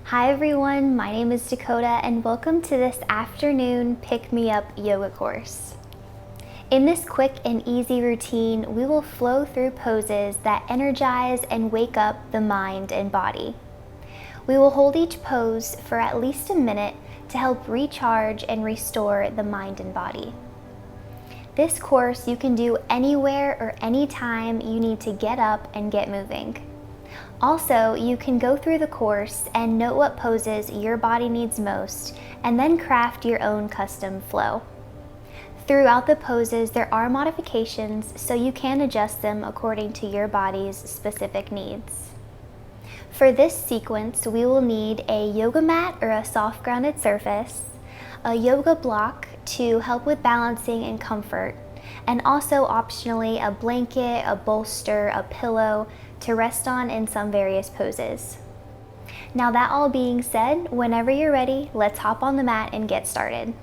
Hi everyone, my name is Dakota and welcome to this afternoon pick-me-up yoga course. In this quick and easy routine, we will flow through poses that energize and wake up the mind and body. We will hold each pose for at least a minute to help recharge and restore the mind and body. This course you can do anywhere or anytime you need to get up and get moving. Also, you can go through the course and note what poses your body needs most, and then craft your own custom flow. Throughout the poses, there are modifications, so you can adjust them according to your body's specific needs. For this sequence, we will need a yoga mat or a soft grounded surface, a yoga block to help with balancing and comfort, and also optionally a blanket, a bolster, a pillow to rest on in some various poses. Now that all being said, whenever you're ready, let's hop on the mat and get started.